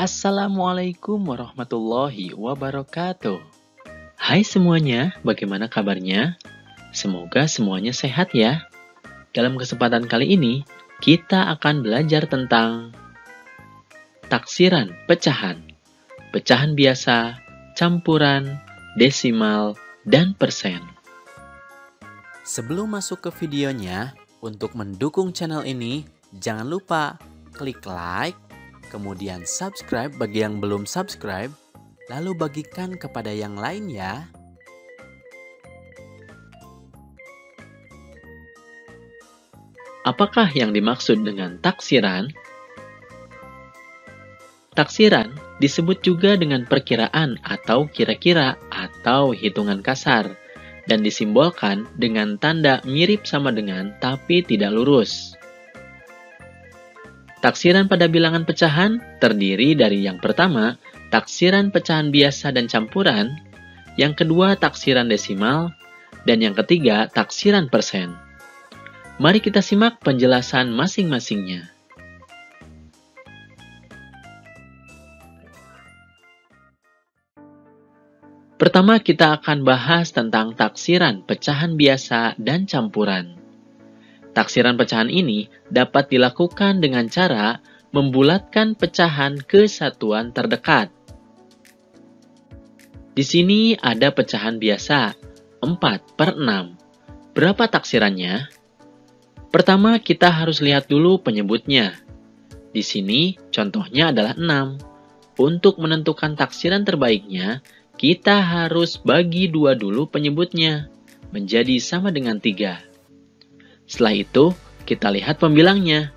Assalamualaikum warahmatullahi wabarakatuh. Hai semuanya, bagaimana kabarnya? Semoga semuanya sehat ya. Dalam kesempatan kali ini, kita akan belajar tentang taksiran pecahan. Pecahan biasa, campuran, desimal, dan persen. Sebelum masuk ke videonya, untuk mendukung channel ini, jangan lupa klik like, kemudian subscribe bagi yang belum subscribe, lalu bagikan kepada yang lain ya. Apakah yang dimaksud dengan taksiran? Taksiran disebut juga dengan perkiraan atau kira-kira atau hitungan kasar dan disimbolkan dengan tanda mirip sama dengan tapi tidak lurus. Taksiran pada bilangan pecahan terdiri dari yang pertama, taksiran pecahan biasa dan campuran, yang kedua taksiran desimal, dan yang ketiga taksiran persen. Mari kita simak penjelasan masing-masingnya. Pertama, kita akan bahas tentang taksiran pecahan biasa dan campuran. Taksiran pecahan ini dapat dilakukan dengan cara membulatkan pecahan ke satuan terdekat. Di sini ada pecahan biasa, 4/6. Berapa taksirannya? Pertama, kita harus lihat dulu penyebutnya. Di sini, contohnya adalah 6. Untuk menentukan taksiran terbaiknya, kita harus bagi 2 dulu penyebutnya, menjadi sama dengan 3. Setelah itu, kita lihat pembilangnya.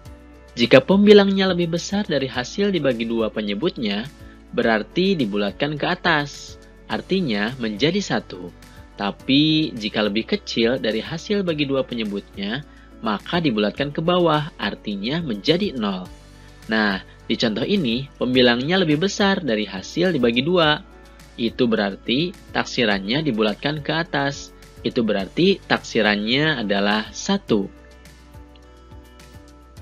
Jika pembilangnya lebih besar dari hasil dibagi 2 penyebutnya, berarti dibulatkan ke atas, artinya menjadi 1. Tapi, jika lebih kecil dari hasil bagi 2 penyebutnya, maka dibulatkan ke bawah, artinya menjadi 0. Nah, di contoh ini, pembilangnya lebih besar dari hasil dibagi 2. Itu berarti taksirannya dibulatkan ke atas. Itu berarti taksirannya adalah 1.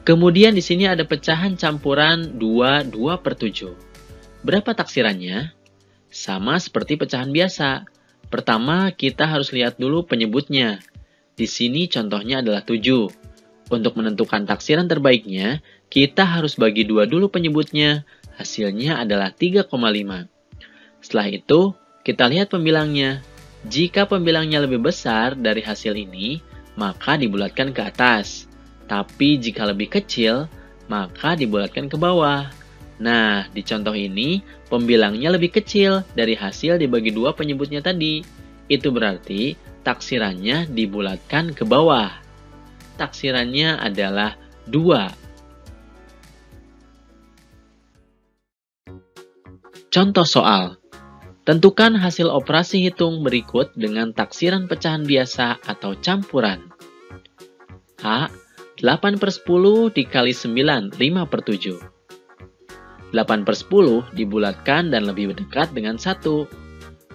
Kemudian di sini ada pecahan campuran 2/7. Berapa taksirannya? Sama seperti pecahan biasa. Pertama, kita harus lihat dulu penyebutnya. Di sini contohnya adalah 7. Untuk menentukan taksiran terbaiknya, kita harus bagi 2 dulu penyebutnya. Hasilnya adalah 3,5. Setelah itu, kita lihat pembilangnya. Jika pembilangnya lebih besar dari hasil ini, maka dibulatkan ke atas. Tapi jika lebih kecil, maka dibulatkan ke bawah. Nah, di contoh ini, pembilangnya lebih kecil dari hasil dibagi 2 penyebutnya tadi. Itu berarti taksirannya dibulatkan ke bawah. Taksirannya adalah 2. Contoh soal. Tentukan hasil operasi hitung berikut dengan taksiran pecahan biasa atau campuran. A. 8/10 dikali 9, 5/7. 8/10 dibulatkan dan lebih dekat dengan 1.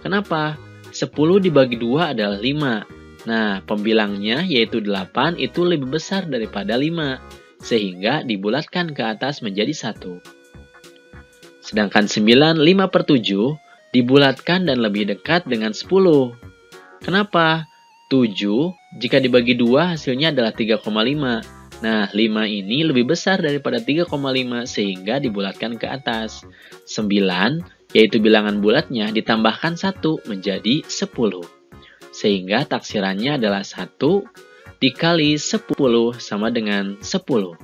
Kenapa? 10 dibagi 2 adalah 5. Nah, pembilangnya yaitu 8 itu lebih besar daripada 5, sehingga dibulatkan ke atas menjadi 1. Sedangkan 9 5/7 dibulatkan dan lebih dekat dengan 10. Kenapa? 7 jika dibagi 2 hasilnya adalah 3,5. Nah, 5 ini lebih besar daripada 3,5 sehingga dibulatkan ke atas. 9 yaitu bilangan bulatnya ditambahkan 1 menjadi 10. Sehingga taksirannya adalah 1 dikali 10 sama dengan 10.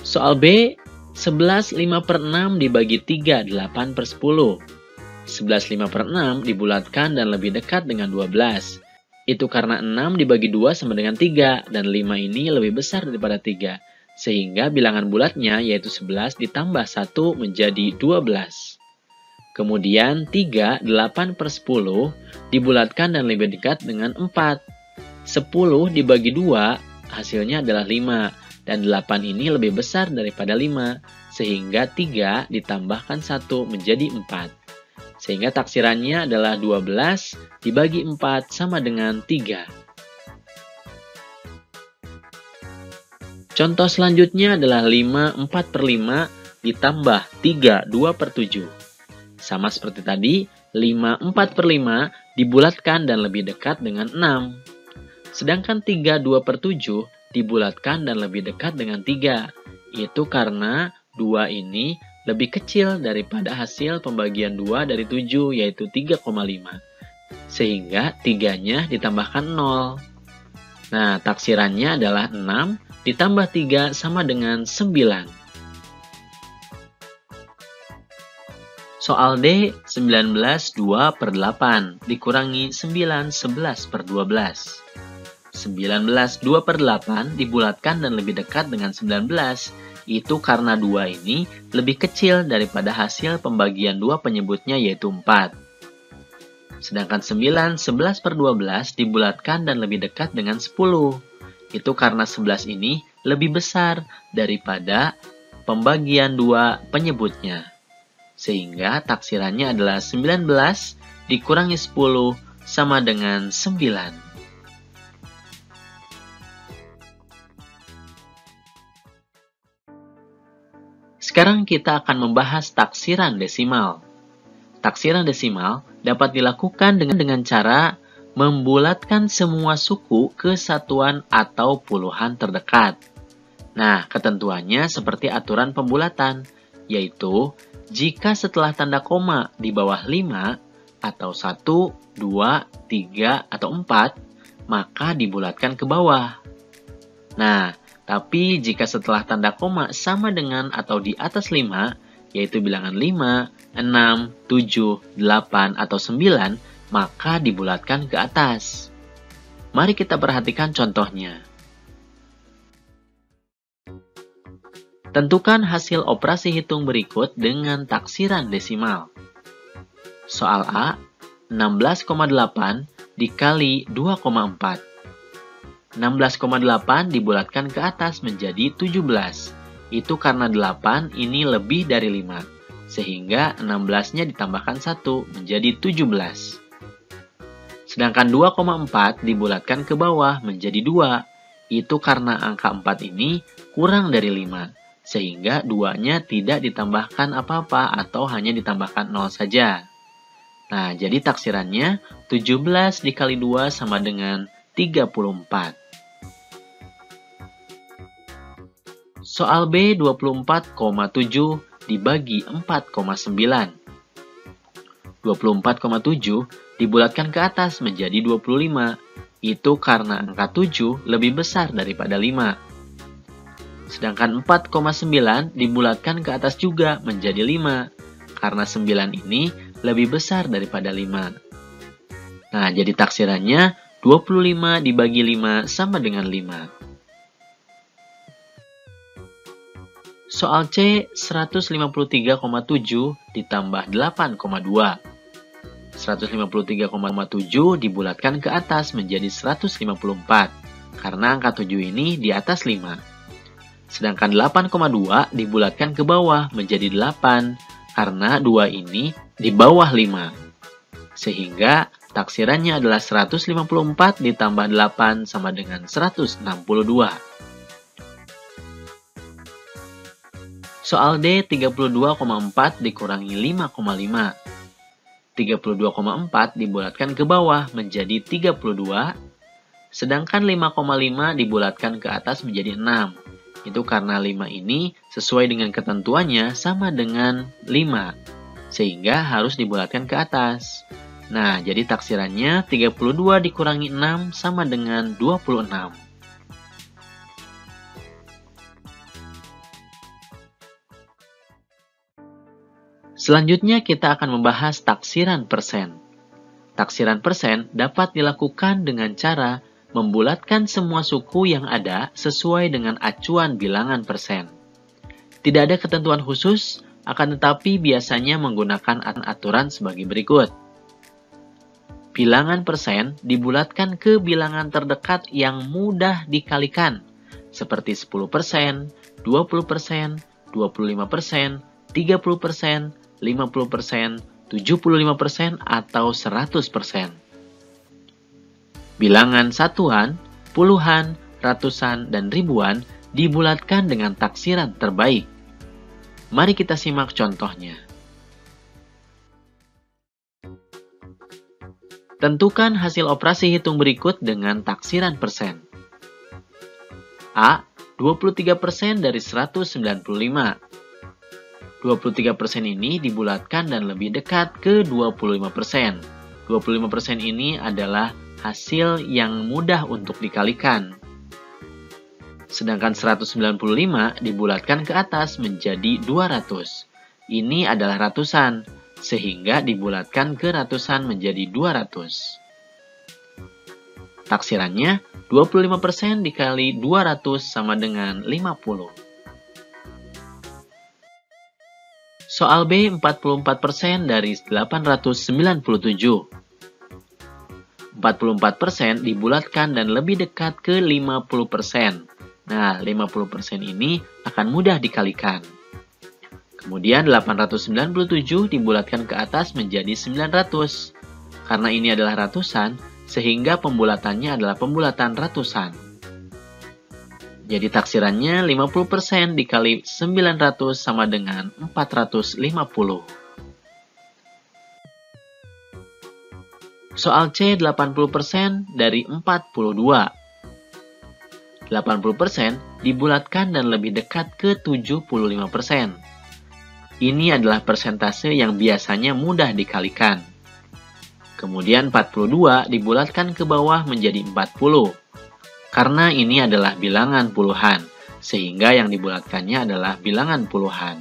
Soal B, 11 5/6 dibagi 3, 8/10. 11 5/6 dibulatkan dan lebih dekat dengan 12. Itu karena 6 dibagi 2 sama dengan 3, dan 5 ini lebih besar daripada 3. Sehingga bilangan bulatnya yaitu 11 ditambah 1 menjadi 12. Kemudian 3, 8/10 dibulatkan dan lebih dekat dengan 4. 10 dibagi 2 hasilnya adalah 5. Dan 8 ini lebih besar daripada 5, sehingga 3 ditambahkan 1 menjadi 4. Sehingga taksirannya adalah 12 dibagi 4 sama dengan 3. Contoh selanjutnya adalah 5 4/5 ditambah 3 2/7. Sama seperti tadi, 5 4/5 dibulatkan dan lebih dekat dengan 6. Sedangkan 3 2/7 dibulatkan dan lebih dekat dengan 3. Itu karena 2 ini lebih kecil daripada hasil pembagian 2 dari 7, yaitu 3,5. Sehingga 3-nya ditambahkan 0. Nah, taksirannya adalah 6 ditambah 3 sama dengan 9. Soal D, 19 2/8 dikurangi 9 11/12. 19 2/8 dibulatkan dan lebih dekat dengan 19. Itu karena 2 ini lebih kecil daripada hasil pembagian 2 penyebutnya, yaitu 4. Sedangkan 9 11/12 dibulatkan dan lebih dekat dengan 10. Itu karena 11 ini lebih besar daripada pembagian 2 penyebutnya. Sehingga taksirannya adalah 19 dikurangi 10 sama dengan 9. Sekarang kita akan membahas taksiran desimal. Taksiran desimal dapat dilakukan dengan cara membulatkan semua suku ke satuan atau puluhan terdekat. Nah, ketentuannya seperti aturan pembulatan, yaitu jika setelah tanda koma di bawah 5 atau 1, 2, 3, atau 4, maka dibulatkan ke bawah. Nah, tapi jika setelah tanda koma sama dengan atau di atas 5, yaitu bilangan 5, 6, 7, 8, atau 9, maka dibulatkan ke atas. Mari kita perhatikan contohnya. Tentukan hasil operasi hitung berikut dengan taksiran desimal. Soal A, 16,8 dikali 2,4. 16,8 dibulatkan ke atas menjadi 17. Itu karena 8 ini lebih dari 5. Sehingga 16-nya ditambahkan 1 menjadi 17. Sedangkan 2,4 dibulatkan ke bawah menjadi 2. Itu karena angka 4 ini kurang dari 5. Sehingga 2-nya tidak ditambahkan apa-apa atau hanya ditambahkan 0 saja. Nah, jadi taksirannya 17 dikali 2 sama dengan 34. Soal B, 24,7 dibagi 4,9. 24,7 dibulatkan ke atas menjadi 25. Itu karena angka 7 lebih besar daripada 5. Sedangkan 4,9 dibulatkan ke atas juga menjadi 5. Karena 9 ini lebih besar daripada 5. Nah, jadi taksirannya 25 dibagi 5 sama dengan 5. Soal C, 153,7 ditambah 8,2. 153,7 dibulatkan ke atas menjadi 154. Karena angka 7 ini di atas 5. Sedangkan 8,2 dibulatkan ke bawah menjadi 8, karena 2 ini di bawah 5. Sehingga taksirannya adalah 154 ditambah 8 sama dengan 162. Soal D, 32,4 dikurangi 5,5. 32,4 dibulatkan ke bawah menjadi 32, sedangkan 5,5 dibulatkan ke atas menjadi 6. Itu karena 5 ini sesuai dengan ketentuannya sama dengan 5, sehingga harus dibulatkan ke atas. Nah, jadi taksirannya 32 dikurangi 6 sama dengan 26. Selanjutnya kita akan membahas taksiran persen. Taksiran persen dapat dilakukan dengan cara membulatkan semua suku yang ada sesuai dengan acuan bilangan persen. Tidak ada ketentuan khusus, akan tetapi biasanya menggunakan aturan sebagai berikut. Bilangan persen dibulatkan ke bilangan terdekat yang mudah dikalikan, seperti 10%, 20%, 25%, 30%, 50%, 75%, atau 100%. Bilangan satuan, puluhan, ratusan, dan ribuan dibulatkan dengan taksiran terbaik. Mari kita simak contohnya. Tentukan hasil operasi hitung berikut dengan taksiran persen. A. 23% dari 195. 23% ini dibulatkan dan lebih dekat ke 25%. 25% ini adalah hasil yang mudah untuk dikalikan. Sedangkan 195 dibulatkan ke atas menjadi 200. Ini adalah ratusan, sehingga dibulatkan ke ratusan menjadi 200. Taksirannya, 25% dikali 200 sama dengan 50. Soal B, 44% dari 897. 44% dibulatkan dan lebih dekat ke 50%. Nah, 50% ini akan mudah dikalikan. Kemudian 897 dibulatkan ke atas menjadi 900. Karena ini adalah ratusan, sehingga pembulatannya adalah pembulatan ratusan. Jadi taksirannya 50% dikali 900 sama dengan 450. Soal C, 80% dari 42. 80% dibulatkan dan lebih dekat ke 75%. Ini adalah persentase yang biasanya mudah dikalikan. Kemudian 42 dibulatkan ke bawah menjadi 40. Karena ini adalah bilangan puluhan, sehingga yang dibulatkannya adalah bilangan puluhan.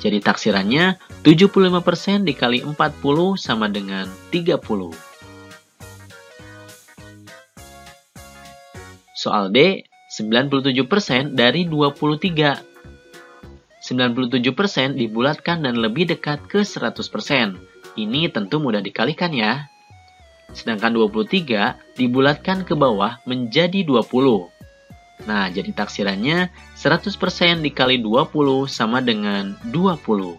Jadi taksirannya 75% dikali 40 sama dengan 30. Soal D, 97% dari 23. 97% dibulatkan dan lebih dekat ke 100%. Ini tentu mudah dikalikan ya. Sedangkan 23 dibulatkan ke bawah menjadi 20. Nah, jadi taksirannya 100% dikali 20 sama dengan 20.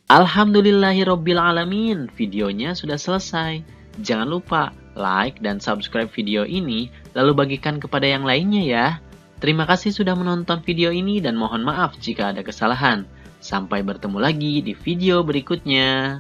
Alhamdulillahirobbilalamin, videonya sudah selesai. Jangan lupa like dan subscribe video ini, lalu bagikan kepada yang lainnya ya. Terima kasih sudah menonton video ini dan mohon maaf jika ada kesalahan. Sampai bertemu lagi di video berikutnya.